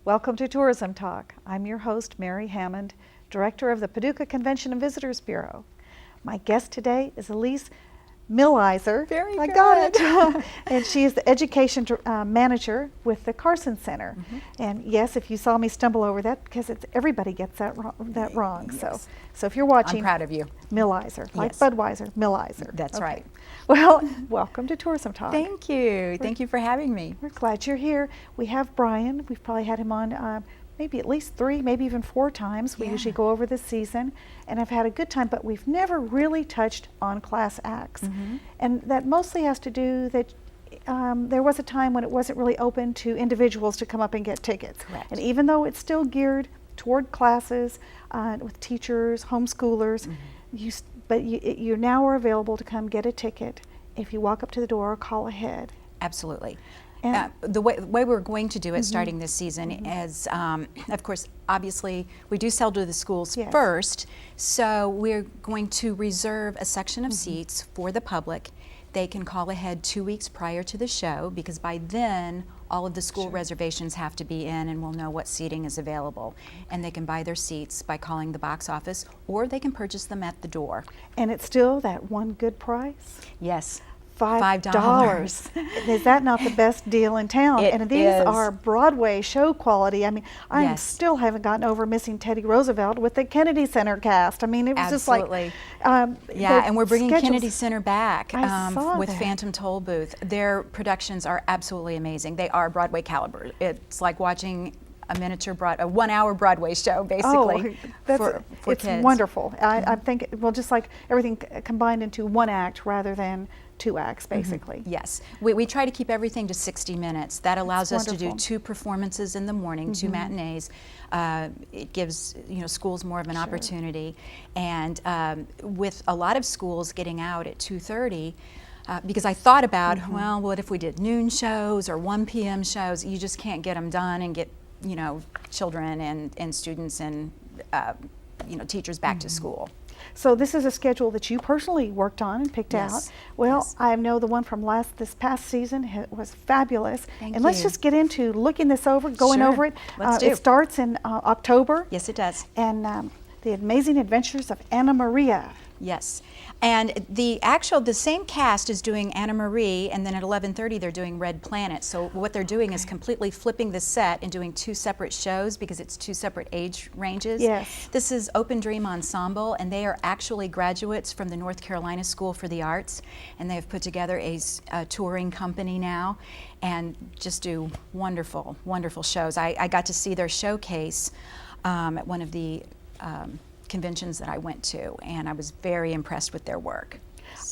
Welcome to Tourism Talk. I'm your host, Mary Hammond, Director of the Paducah Convention and Visitors Bureau. My guest today is Elyse Millizer. Very good. I got it. And she is the Education Manager with the Carson Center. And yes, if you saw me stumble over that, because everybody gets that wrong. Yes. So if you're watching, I'm proud of you. Millizer, like Yes. Budweiser, Millizer. That's Okay. right. Well, welcome to Tourism Talk. Thank you. Thank you for having me. We're glad you're here. We have Brian. We've probably had him on maybe at least 3, maybe even 4 times. We Yeah. usually go over the season, and I've had a good time, but we've never really touched on class acts. And that mostly has to do that there was a time when it wasn't really open to individuals to come up and get tickets. Correct. And even though it's still geared toward classes with teachers, homeschoolers, you now are available to come get a ticket if you walk up to the door or call ahead. Absolutely. And The way we're going to do it starting this season is, of course, obviously, we do sell to the schools Yes. first, so we're going to reserve a section of seats for the public. They can call ahead 2 weeks prior to the show, because by then, all of the school reservations have to be in and we'll know what seating is available. And they can buy their seats by calling the box office, or they can purchase them at the door. And it's still that one good price? Yes. $5. Is that not the best deal in town? It And these is. are Broadway show quality. I mean, I Yes. still haven't gotten over missing Teddy Roosevelt with the Kennedy Center cast. I mean, it was Absolutely. just like, Yeah, the and we're bringing schedules- Kennedy Center back I saw with that. Phantom Toll Booth. Their productions are absolutely amazing. They are Broadway caliber. It's like watching a miniature a 1-hour Broadway show, basically, for it's kids. wonderful. I think, well, just like everything combined into one act rather than 2 acts, basically. Yes, we try to keep everything to 60 minutes. That allows us to do wonderful. 2 performances in the morning, 2 matinees. It gives schools more of an opportunity, and with a lot of schools getting out at 2:30. Because I thought about, well, what if we did noon shows or 1 p.m. shows? You just can't get them done and get children and students and teachers back to school. So this is a schedule that you personally worked on and picked Yes. out. Well, Yes. I know the one from this past season was fabulous. Thank and let's you. just get into looking this over, going Sure. over it. Let's do. It starts in October. Yes, it does. And The Amazing Adventures of Anna Maria. Yes, and the same cast is doing Anna Marie, and then at 11:30 they're doing Red Planet. So what they're doing is completely flipping the set and doing 2 separate shows because it's 2 separate age ranges. Yes. This is Open Dream Ensemble, and they are actually graduates from the North Carolina School for the Arts, and they have put together a touring company now, and just do wonderful, wonderful shows. I got to see their showcase at one of the conventions that I went to, and I was very impressed with their work.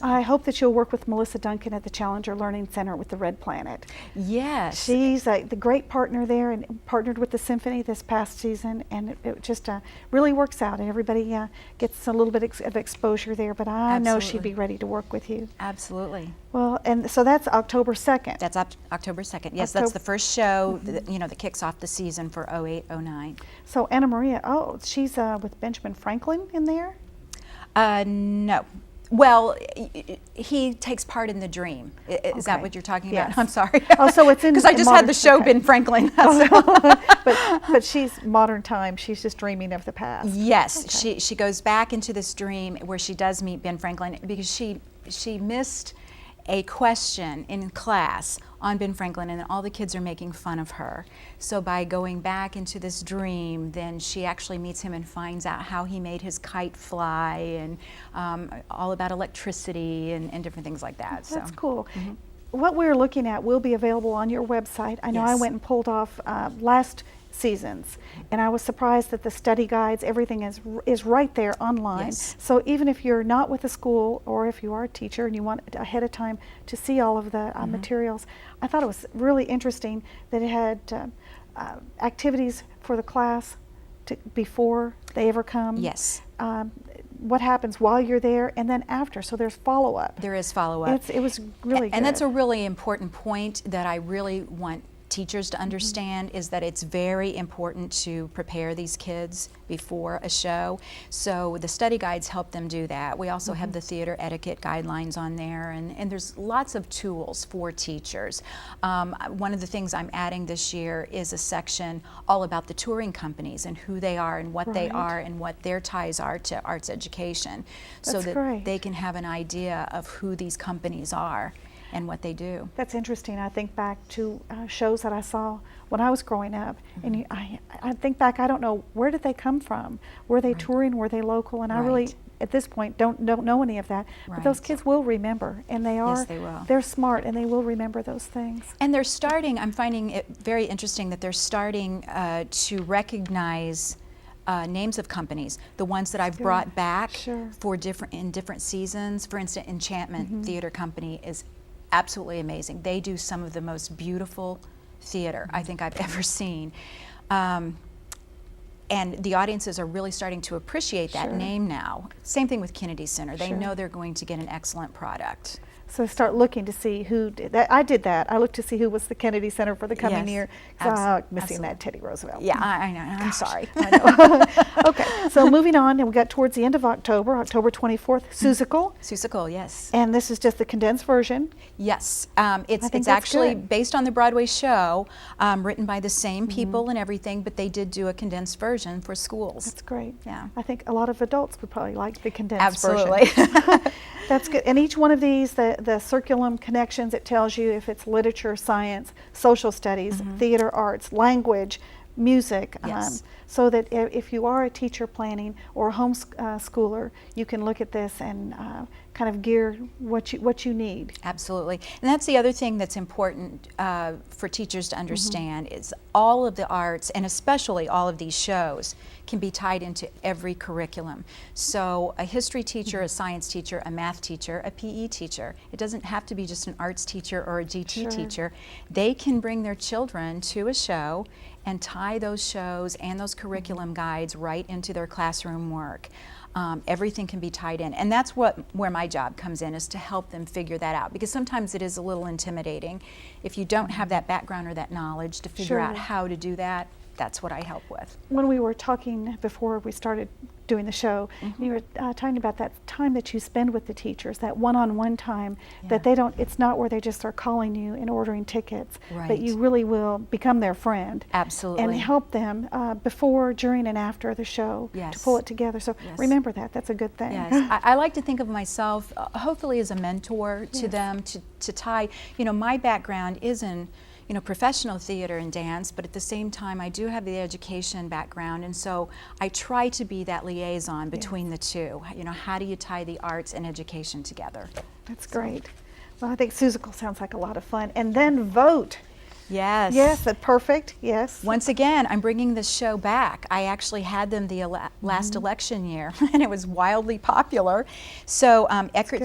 I hope that you'll work with Melissa Duncan at the Challenger Learning Center with the Red Planet. Yes. She's the great partner there, and partnered with the symphony this past season, and it just really works out, and everybody gets a little bit of exposure there, but I know she'd Absolutely. be ready to work with you. Absolutely. Well, and so that's October 2nd. That's October 2nd. Yes, that's the first show that kicks off the season for 08-09. So Anna Maria, she's with Benjamin Franklin in there? No. Well, he takes part in the dream. Is that Okay. what you're talking Yes. about? I'm sorry. Oh, so it's in because I just had modern- the show okay. Ben Franklin. but she's modern time. She's just dreaming of the past. Yes, Okay. she goes back into this dream where she does meet Ben Franklin because she missed a question in class on Ben Franklin, and all the kids are making fun of her. So by going back into this dream, then she actually meets him and finds out how he made his kite fly, and all about electricity and different things like that. That's So cool. What we're looking at will be available on your website. I know I Yes. went and pulled off last seasons, and I was surprised that the study guides, everything is right there online. Yes. So even if you're not with a school, or if you are a teacher and you want ahead of time to see all of the materials, I thought it was really interesting that it had activities for the class before they ever come. yes, What happens while you're there, and then after. So there's follow-up. there is follow-up. It was really good. And that's a really important point that I really want teachers to understand is that it's very important to prepare these kids before a show. So the study guides help them do that. We also have the theater etiquette guidelines on there, and there's lots of tools for teachers. One of the things I'm adding this year is a section all about the touring companies and who they are and what they are and what their ties are to arts education, so that they can have an idea of who these companies are and what they do. That's interesting. I think back to shows that I saw when I was growing up, and I think back, I don't know, where did they come from? Were they touring? Were they local? And I really, at this point, don't know any of that. But those kids will remember, and they are. Yes, they will. They're smart, and they will remember those things. And they're starting. I'm finding it very interesting that they're starting to recognize names of companies, the ones that I've brought back for different seasons. For instance, Enchantment Theater Company is absolutely amazing. They do some of the most beautiful theater I think I've ever seen. And the audiences are really starting to appreciate that name now. Same thing with Kennedy Center. They know they're going to get an excellent product. So start looking to see who did that. I did that. I looked to see who was the Kennedy Center for the coming year. Missing that Teddy Roosevelt. Yeah, I know. I'm sorry. I know. Okay, so moving on, and we got towards the end of October, October 24th, Seussical. Seussical, yes. And this is just the condensed version. Yes, it's actually based on the Broadway show, written by the same people and everything, but they did do a condensed version for schools. That's great. Yeah. I think a lot of adults would probably like the condensed version. Absolutely. That's good. And each one of these, the curriculum connections, it tells you if it's literature, science, social studies, theater arts, language, music, so that if you are a teacher planning or a homeschooler, you can look at this and kind of gear what you need. Absolutely. And that's the other thing that's important for teachers to understand is all of the arts, and especially all of these shows, can be tied into every curriculum. So a history teacher, a science teacher, a math teacher, a PE teacher, it doesn't have to be just an arts teacher or a GT teacher. They can bring their children to a show and tie those shows and those curriculum guides right into their classroom work. Everything can be tied in, and that's where my job comes in, is to help them figure that out, because sometimes it is a little intimidating if you don't have that background or that knowledge to figure out how to do that. That's what I help with. When we were talking before we started doing the show, you were talking about that time that you spend with the teachers, that one-on-one time, that they don't, it's not where they just are calling you and ordering tickets, but you really will become their friend. Absolutely. And help them before, during, and after the show to pull it together. So remember that. That's a good thing. Yes. I like to think of myself hopefully as a mentor to them, to tie, my background is in professional theater and dance, but at the same time I do have the education background, and so I try to be that liaison between the two. How do you tie the arts and education together? That's great. Well, I think Seussical sounds like a lot of fun. And then vote. Yes. Yes, that's perfect. Yes. Once again, I'm bringing this show back. I actually had them the last election year, and it was wildly popular. So Eckert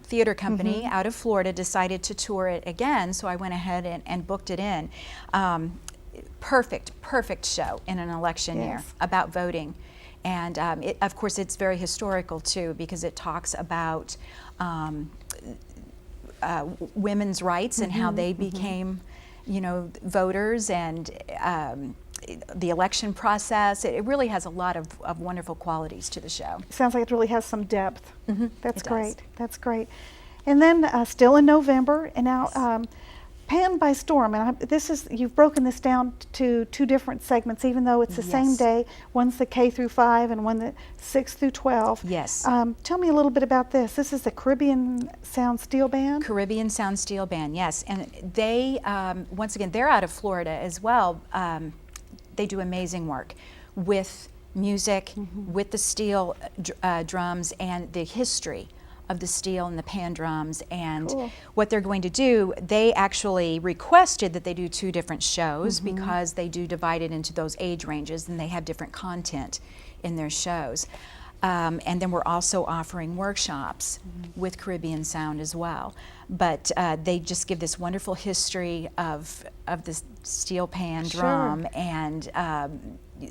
Theater Company out of Florida decided to tour it again, so I went ahead and booked it in. Perfect show in an election year about voting. And of course it's very historical too, because it talks about women's rights and how they became voters, and the election process. It really has a lot of wonderful qualities to the show. Sounds like it really has some depth. That's great. That's great. And then still in November, and now Pan by Storm. And you've broken this down to two different segments, even though it's the same day. One's the K through 5 and one the 6 through 12. Yes. Tell me a little bit about this. This is the Caribbean Sound Steel Band? Caribbean Sound Steel Band, yes. And they, once again, they're out of Florida as well. They do amazing work with music, with the steel drums, and the history of the steel and the pan drums. And what they're going to do, they actually requested that they do 2 different shows because they do divide it into those age ranges, and they have different content in their shows. And then we're also offering workshops with Caribbean Sound as well. But they just give this wonderful history of the steel pan drum and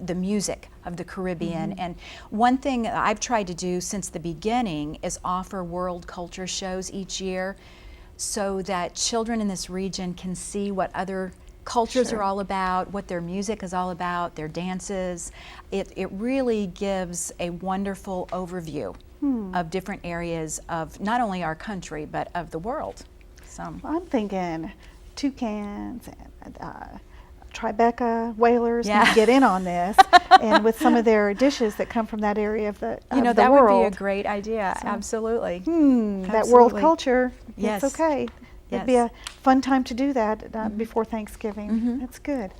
the music of the Caribbean. And one thing I've tried to do since the beginning is offer world culture shows each year, so that children in this region can see what other cultures Sure. are all about, what their music is all about, their dances. It really gives a wonderful overview of different areas of not only our country, but of the world. So I'm thinking toucans and Tribeca, whalers need Yeah. to get in on this, and with some of their dishes that come from that area of the you know, of the that world. would be a great idea. So- Absolutely. That world Absolutely. culture, Yes. it's okay. It'd be Yes. a fun time to do that before Thanksgiving. Mhm. That's good.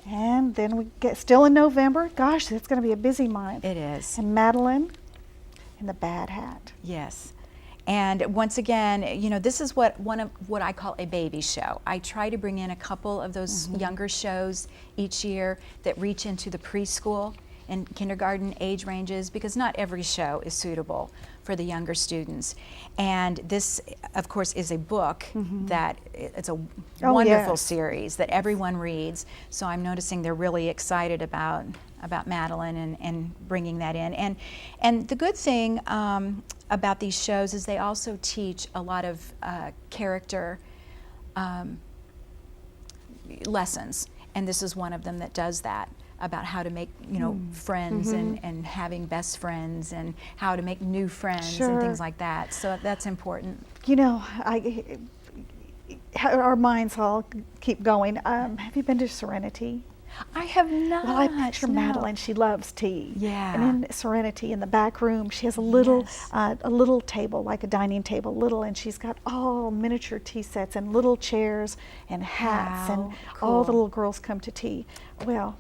And then we get still in November. Gosh, it's going to be a busy month. It is. And Madeline and the Bad Hat. Yes. And once again, you know, this is what I call a baby show. I try to bring in a couple of those younger shows each year that reach into the preschool and kindergarten age ranges, because not every show is suitable for the younger students. And this, of course, is a book that it's a wonderful yes. series that everyone reads. So I'm noticing they're really excited about Madeline and bringing that in. And the good thing about these shows is they also teach a lot of character lessons, and this is one of them that does that, about how to make, you know, friends and having best friends and how to make new friends Sure. and things like that. So that's important. You know, our minds all keep going. Have you been to Serenity? I have not. Well, I picture no. Madeline. She loves tea. Yeah. And in Serenity, in the back room, she has a little, Yes. a little table, like a dining table, little, and she's got all miniature tea sets and little chairs and hats, and all the cool. little girls come to tea. Well,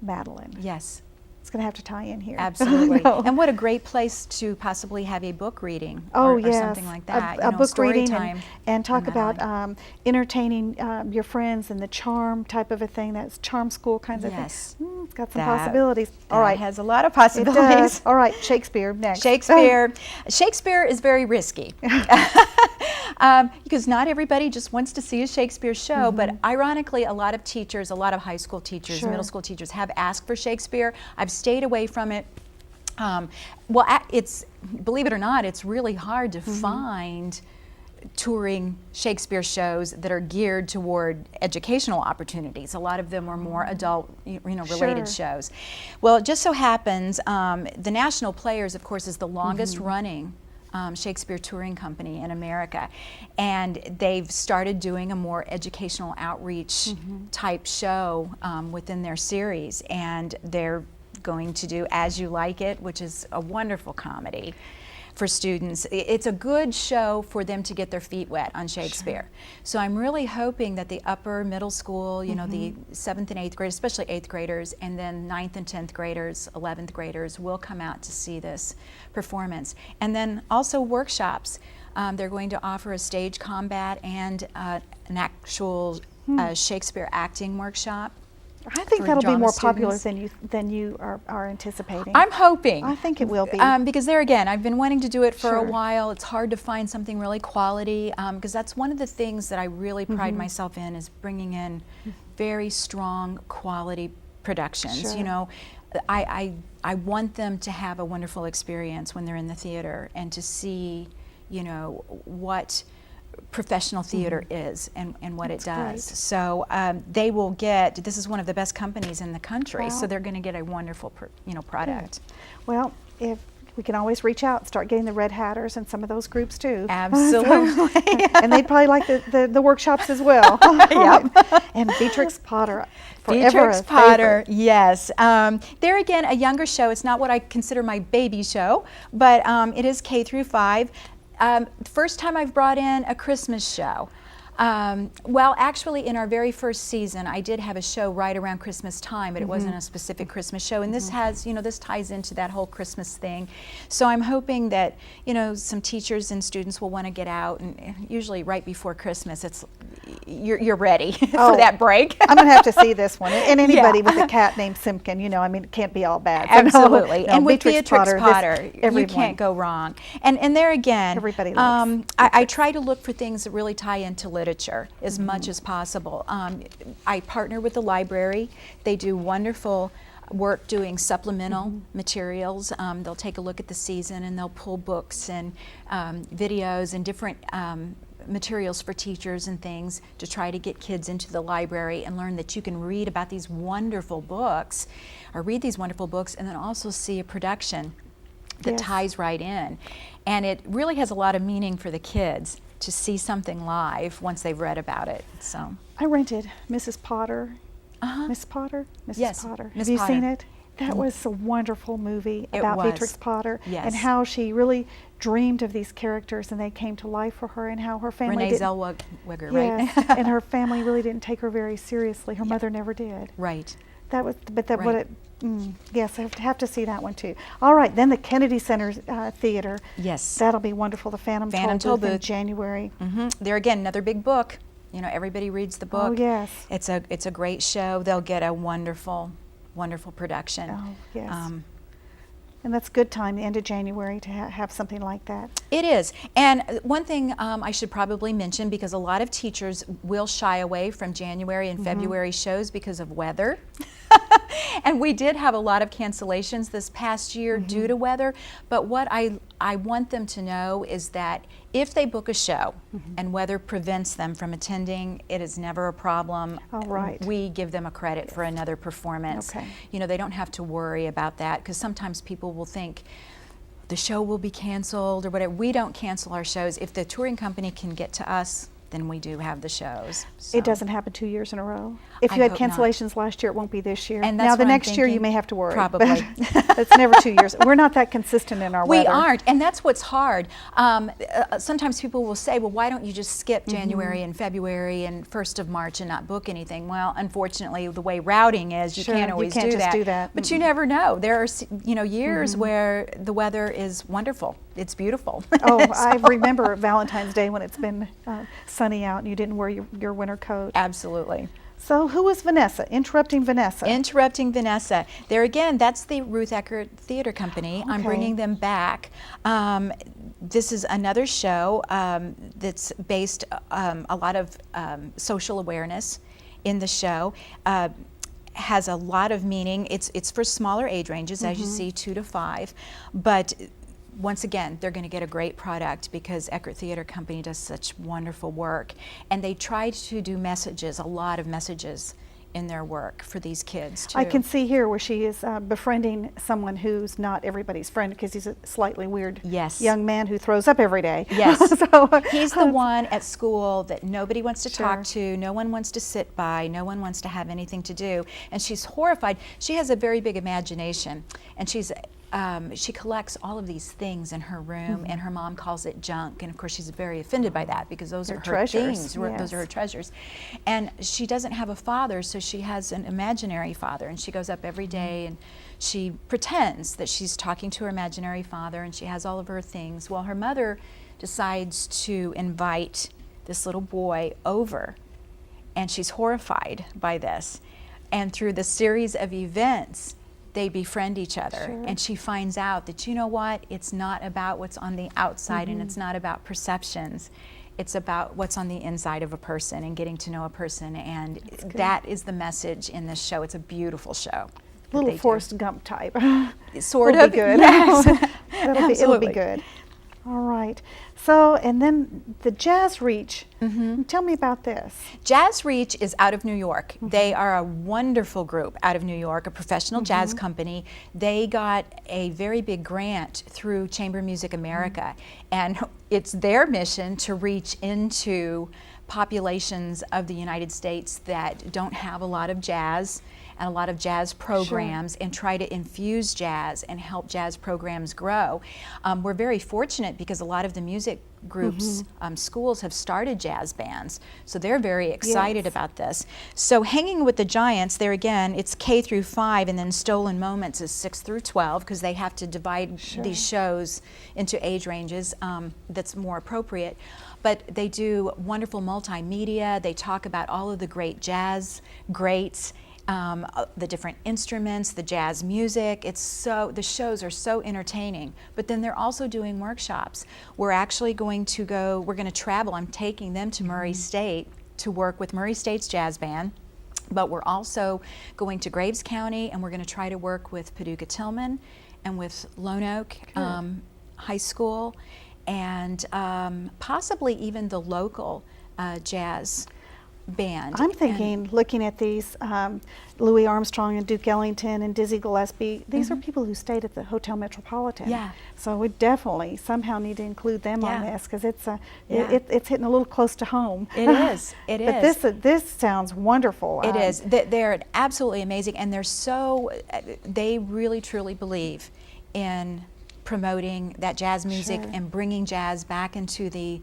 Madeline. Yes. It's going to have to tie in here. Absolutely. No. And what a great place to possibly have a book reading Oh, or yes. something like that. A you know, book story reading time and talk on about Madeline. entertaining your friends and the charm type of a thing. That's charm school kinds Yes. of thing. It's got some That- possibilities. All that right. has a lot of It possibilities. does. All right, Shakespeare next. Shakespeare is very risky. Because not everybody just wants to see a Shakespeare show, but ironically, a lot of teachers, a lot of high school teachers, Sure. middle school teachers have asked for Shakespeare. I've stayed away from it. It's, believe it or not, it's really hard to find touring Shakespeare shows that are geared toward educational opportunities. A lot of them are more adult, related Sure. shows. Well, it just so happens the National Players, of course, is the longest running Shakespeare touring company in America, and they've started doing a more educational outreach type show within their series, and they're going to do As You Like It, which is a wonderful comedy for students. It's a good show for them to get their feet wet on Shakespeare. Sure. So I'm really hoping that the upper middle school, you know, the 7th and 8th graders, especially 8th graders, and then 9th and 10th graders, 11th graders will come out to see this performance. And then also workshops. They're going to offer a stage combat and an actual Shakespeare acting workshop. I think for that'll be drama more popular students. than you are anticipating. I'm hoping. I think it will be. Because there again, I've been wanting to do it for Sure. a while. It's hard to find something really quality, because that's one of the things that I really pride myself in, is bringing in very strong quality productions. Sure. You know, I want them to have a wonderful experience when they're in the theater, and to see, you know, what professional theater is and what That's it does. great. So they will get, this is one of the best companies in the country, Wow. so they're going to get a wonderful product. Well, if we can always reach out and start getting the Red Hatters and some of those groups too. Absolutely. And they'd probably like the workshops as well. Yep. And Beatrix Potter, forever Beatrix a Potter, favorite. yes. There again, a younger show. It's not what I consider my baby show, but it is K through 5. First time I've brought in a Christmas show. Well, actually, in our very first season, I did have a show right around Christmas time, but it wasn't a specific Christmas show. And this has, you know, this ties into that whole Christmas thing. So I'm hoping that, you know, some teachers and students will want to get out, and usually right before Christmas, it's you're ready Oh, for that break. I'm going to have to see this one. And anybody Yeah. with a cat named Simpkin, you know, I mean, it can't be all bad. So Absolutely. no, And with Beatrix Potter, this, you everyone. can't go wrong. And there again, Everybody likes I try to look for things that really tie into literature as much as possible. I partner with the library. They do wonderful work doing supplemental materials. They'll take a look at the season, and they'll pull books and videos and different materials for teachers and things to try to get kids into the library and learn that you can read about these wonderful books, or read these wonderful books, and then also see a production that Yes. ties right in. And it really has a lot of meaning for the kids to see something live once they've read about it. So I rented Mrs. Potter. uh-huh. Miss Potter? Mrs. Yes, Potter. Miss Have you Potter. seen it? That was a wonderful movie It about was. Beatrix Potter, Yes. and how she really dreamed of these characters and they came to life for her, and how her family Renee didn't. Zellweger, Yes, right? and her family really didn't take her very seriously. Her mother never did. Right. That was, but that what Right. it. Yes, I have to see that one too. All right, then the Kennedy Center Theater. Yes. That'll be wonderful. The Phantom Toll Booth in Booth. January. There again, another big book. You know, everybody reads the book. Oh yes. It's a great show. They'll get a wonderful production. Oh yes. And that's a good time, the end of January, to have something like that. It is. And one thing I should probably mention, because a lot of teachers will shy away from January and February shows because of weather. And we did have a lot of cancellations this past year due to weather. But what I want them to know is that if they book a show and weather prevents them from attending, it is never a problem. All right. We give them a credit for another performance. Okay. You know, they don't have to worry about that, because sometimes people will think the show will be canceled or whatever. We don't cancel our shows. If the touring company can get to us, then we do have the shows. So. It doesn't happen 2 years in a row. If I you had hope not. cancellations last year, it won't be this year. And now that's the what I'm next year you thinking. may have to worry. Probably. But it's never 2 years. We're not that consistent in our We weather. aren't, and that's what's hard. Sometimes people will say, well, why don't you just skip January and February and 1st of March and not book anything? Well, unfortunately, the way routing is, you Sure, can't you always can't just do that. But you never know. There are years where the weather is wonderful. It's beautiful. Oh, I remember Valentine's Day when it's been sunny out and you didn't wear your winter coat. Absolutely. So who was Vanessa? Interrupting Vanessa. Interrupting Vanessa. There again, that's the Ruth Eckerd Theater Company. I'm Okay. bringing them back. This is another show that's based a lot of social awareness in the show. Has a lot of meaning. It's for smaller age ranges, as you see, 2 to 5, but once again, they're going to get a great product because Eckerd Theater Company does such wonderful work. And they try to do messages, a lot of messages in their work for these kids too. I can see here where she is befriending someone who's not everybody's friend, because he's a slightly weird Yes. young man who throws up every day. Yes. So, He's the one at school that nobody wants to Sure. talk to, no one wants to sit by, no one wants to have anything to do. And she's horrified. She has a very big imagination, and she collects all of these things in her room, and her mom calls it junk. And of course, she's very offended by that, because those They're are her treasures, things. Those yes. are her treasures. And she doesn't have a father, so she has an imaginary father. And she goes up every day and she pretends that she's talking to her imaginary father, and she has all of her things. Well, her mother decides to invite this little boy over, and she's horrified by this. And through the series of events, they befriend each other. Sure. And she finds out that, you know what, it's not about what's on the outside, and it's not about perceptions. It's about what's on the inside of a person and getting to know a person. And that is the message in this show. It's a beautiful show. little Forrest Gump type. Sort It'll of. be good. Yes. It'll be Absolutely. good. All right. So, and then the Jazz Reach. Tell me about this. Jazz Reach is out of New York. They are a wonderful group out of New York, a professional jazz company. They got a very big grant through Chamber Music America, and it's their mission to reach into populations of the United States that don't have a lot of jazz and a lot of jazz programs, and try to infuse jazz and help jazz programs grow. We're very fortunate because a lot of the music groups, schools have started jazz bands, so they're very excited about this. So Hanging with the Giants, there again, it's K through 5, and then Stolen Moments is 6 through 12, because they have to divide these shows into age ranges that's more appropriate. But they do wonderful multimedia. They talk about all of the great jazz greats, the different instruments, the jazz music. The shows are so entertaining. But then they're also doing workshops. We're actually going to we're going to travel. I'm taking them to Murray State to work with Murray State's jazz band. But we're also going to Graves County, and we're going to try to work with Paducah Tillman and with Lone Oak High School. and possibly even the local jazz band. I'm thinking, looking at these, Louis Armstrong and Duke Ellington and Dizzy Gillespie, these are people who stayed at the Hotel Metropolitan. Yeah. So we definitely somehow need to include them on Yeah. this, because it's Yeah. it's hitting a little close to home. It is. It But is. this sounds wonderful. It is. They're absolutely amazing, and they're so. They really truly believe in promoting that jazz music Sure. and bringing jazz back into the,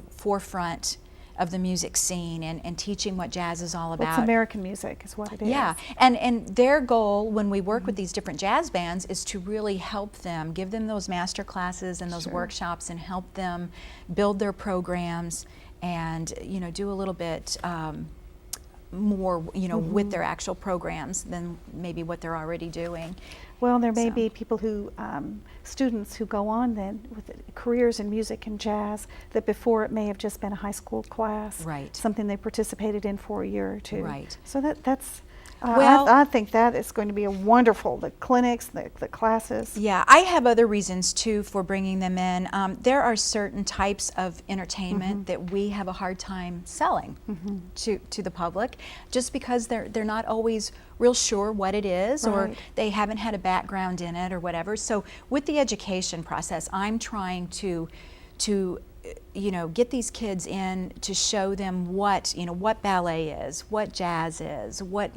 forefront of the music scene, and teaching what jazz is all Well, about. it's American music is what it is. Yeah, and their goal when we work with these different jazz bands is to really help them, give them those master classes and those Sure. workshops, and help them build their programs, and do a little bit more with their actual programs than maybe what they're already doing. Well, there may So. be people who, students who go on then with careers in music and jazz that before it may have just been a high school class. Right. Something they participated in for a year or two. Right. So that's, Well- I think that is going to be a wonderful, the clinics, the classes. Yeah, I have other reasons too for bringing them in. There are certain types of entertainment that we have a hard time selling to the public, just because they're not always real sure what it is, or Right. they haven't had a background in it or whatever. So with the education process, I'm trying to get these kids in to show them what ballet is, what jazz is, what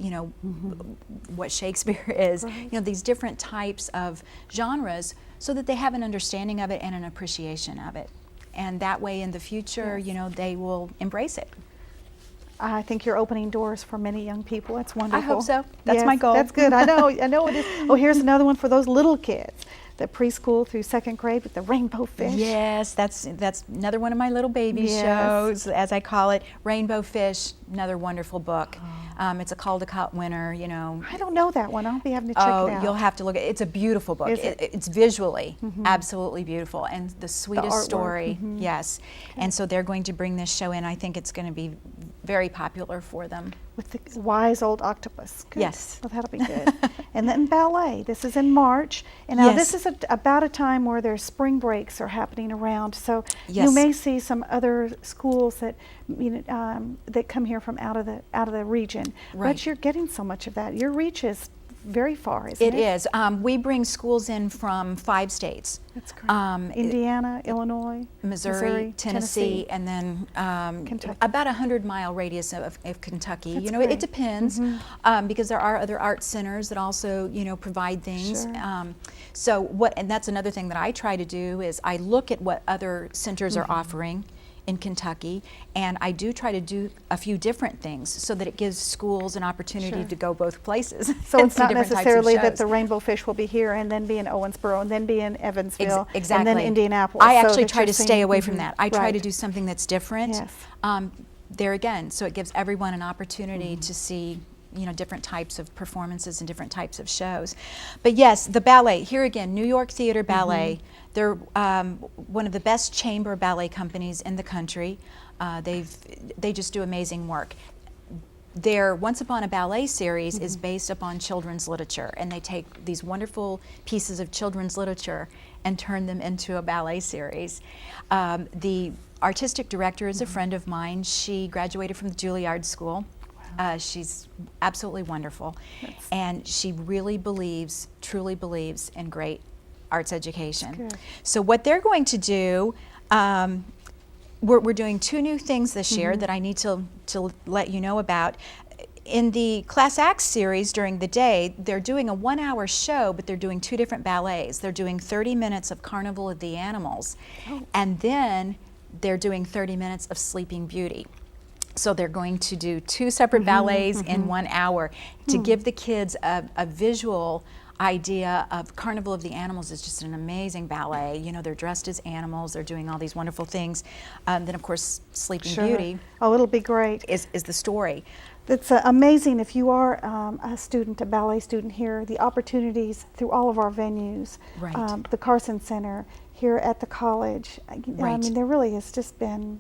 what Shakespeare is, Right. these different types of genres, so that they have an understanding of it and an appreciation of it, and that way in the future, Yes. they will embrace it. I think you're opening doors for many young people. That's wonderful. so. That's my Yes, goal. That's good. I know it is. Oh, here's another one for those little kids, the preschool through second grade with the rainbow fish. Yes, that's another one of my little baby Yes. shows, as I call it. Rainbow Fish, another wonderful book. It's a Caldecott winner, I don't know that one. I'll be having to check it out. You'll have to look at it. It's a beautiful book. Is it? It's visually absolutely beautiful, and the sweetest artwork, story. Yes. And so they're going to bring this show in. I think it's going to be very popular for them. With the wise old octopus. Good. Yes. Well, that'll be good. And then ballet. This is in March. And now Yes. this is about a time where there's spring breaks are happening around. So you Yes. may see some other schools that that come here from out of the region. Right. But you're getting so much of that. Your reach is very far, isn't it? It is. We bring schools in from 5 states. That's great. Indiana, Illinois, Missouri, Tennessee, and then Kentucky. about a 100-mile radius of Kentucky. That's It great. depends, because there are other art centers that also provide things. Sure. And that's another thing that I try to do is I look at what other centers are offering in Kentucky, and I do try to do a few different things so that it gives schools an opportunity Sure. to go both places. So and it's see not different types of necessarily that shows. the rainbow fish will be here and then be in Owensboro and then be in Evansville Exactly. and then Indianapolis. I so actually that try you're to seeing- stay away from that. I try Right. to do something that's different. Yes. There again, so it gives everyone an opportunity to see different types of performances and different types of shows. But yes, the ballet, here again, New York Theater Ballet, they're one of the best chamber ballet companies in the country. They just do amazing work. Their Once Upon a Ballet series is based upon children's literature, and they take these wonderful pieces of children's literature and turn them into a ballet series. The artistic director is a friend of mine. She graduated from the Juilliard School. She's absolutely wonderful, and she really truly believes in great arts education. Good. So what they're going to do, we're doing 2 new things this year that I need to let you know about. In the Class Act series during the day, they're doing a 1-hour show, but they're doing 2 different ballets. They're doing 30 minutes of Carnival of the Animals, and then they're doing 30 minutes of Sleeping Beauty. So they're going to do 2 separate ballets in 1 hour to give the kids a visual idea of Carnival of the Animals. Is just an amazing ballet. They're dressed as animals. They're doing all these wonderful things. Then, of course, Sleeping Sure. Beauty Oh, it'll be great. is the story. It's amazing if you are a student, a ballet student here, the opportunities through all of our venues, Right. the Carson Center, here at the college. I Right. mean, there really has just been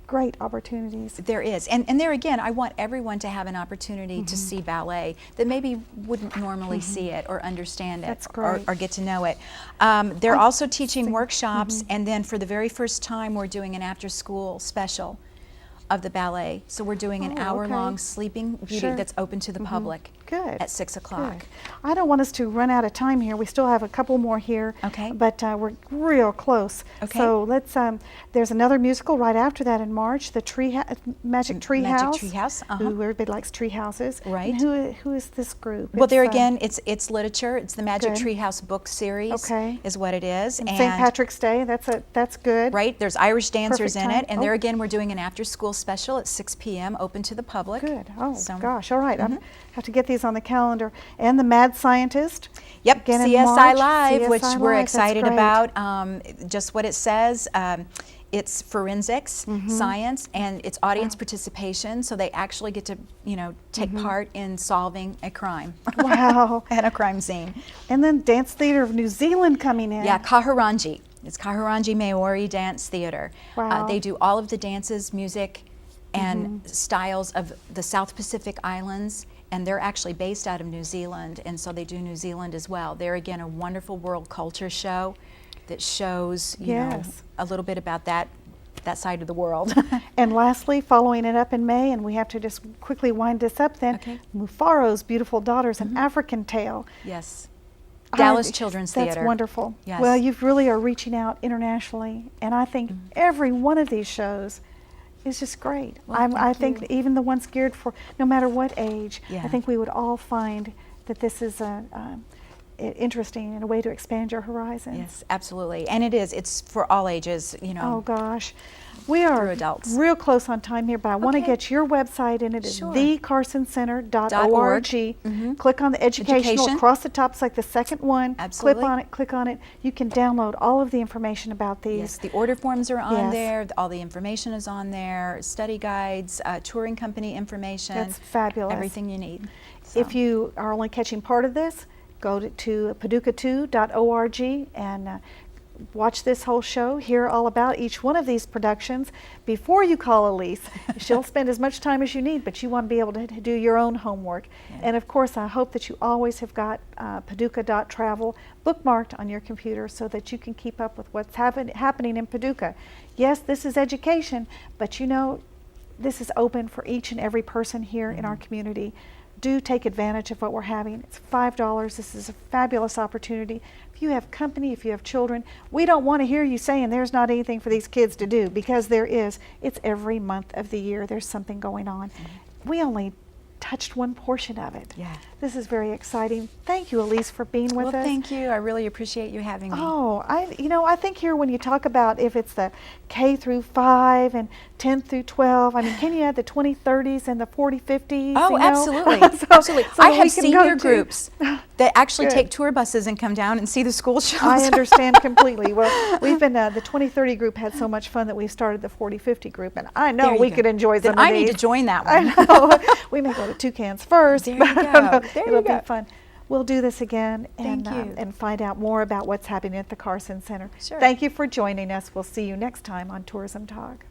great opportunities. There is, and there again, I want everyone to have an opportunity to see ballet that maybe wouldn't normally see it or understand it. That's great. Or get to know it. They're also teaching workshops, and then for the very first time, we're doing an after-school special of the ballet. So we're doing an hour-long sleeping beauty Sure. that's open to the public. Good. At 6 o'clock. Good. I don't want us to run out of time here. We still have a couple more here. Okay. But we're real close. Okay. So let's. There's another musical right after that in March, the Magic Tree Magic House. Tree House, Who everybody likes tree houses. Right. And who is this group? Well, there It's, again, it's literature. It's the Magic Good. Tree House book series. Okay. Is what it is. and St. Patrick's Day. That's good. Right. There's Irish dancers Perfect in time. it, and Oh. there again, we're doing an after-school special at 6 p.m. open to the public. Good. Oh So- gosh. All right. I have to get these on the calendar. And the Mad Scientist. Yep, Again in CSI March. Live, which CSI we're Live, that's excited great. about. Just what it says. It's forensics, science, and it's audience participation. So they actually get to, take part in solving a crime. Wow. At a crime scene. And then Dance Theater of New Zealand coming in. Yeah, Kahurangi. It's Kahurangi Maori Dance Theater. Wow. They do all of the dances, music, and styles of the South Pacific Islands, and they're actually based out of New Zealand, and so they do New Zealand as well. They're again a wonderful world culture show that shows Yes. a little bit about that side of the world. And lastly, following it up in May, and we have to just quickly wind this up then, Okay. Mufaro's Beautiful Daughters, an African tale. Yes. Dallas Children's That's Theater. wonderful. Yes. Well, you really are reaching out internationally, and I think every one of these shows is just great. Well, I thank think you. even the ones geared for no matter what age, Yeah. I think we would all find that this is interesting and a way to expand your horizons. Yes, absolutely. And it is. It's for all ages, Oh gosh. We are Through adults. real close on time here, but I want to Okay. get your website, and it is Sure. thecarsoncenter.org. Click on the educational Education. across the top. It's like the second one. Absolutely. Click on it. You can download all of the information about these. Yes, the order forms are on Yes. there. All the information is on there. Study guides, touring company information. That's fabulous. Everything you need. So, If you are only catching part of this, go to paducah2.org and watch this whole show, hear all about each one of these productions before you call Elyse. She'll spend as much time as you need, but you want to be able to do your own homework. Yeah. And of course, I hope that you always have got paducah.travel bookmarked on your computer so that you can keep up with what's happening in Paducah. Yes, this is education, but this is open for each and every person here in our community. Do take advantage of what we're having. It's $5. This is a fabulous opportunity. If you have company, if you have children, we don't want to hear you saying there's not anything for these kids to do, because there is. It's every month of the year there's something going on. We only touched one portion of it. Yeah. This is very exciting. Thank you, Elyse, for being with well, us. thank you. I really appreciate you having me. Oh, I think here when you talk about if it's the K through 5 and 10 through 12, I mean, can you add the 20, 30s and the 40, 50s? Oh, you know? absolutely. So Absolutely. I we have can go senior to- groups that actually Good. take tour buses and come down and see the school shows. I understand completely. Well, we've been, the 20-30 group had so much fun that we started the 40-50 group, and I know There you we go. could enjoy Then some of I need to these. join that I one. know. We may go to Toucans first. There but you I don't go. know. There It'll you go. be fun. We'll do this again Thank you. and find out more about what's happening at the Carson Center. Sure. Thank you for joining us. We'll see you next time on Tourism Talk.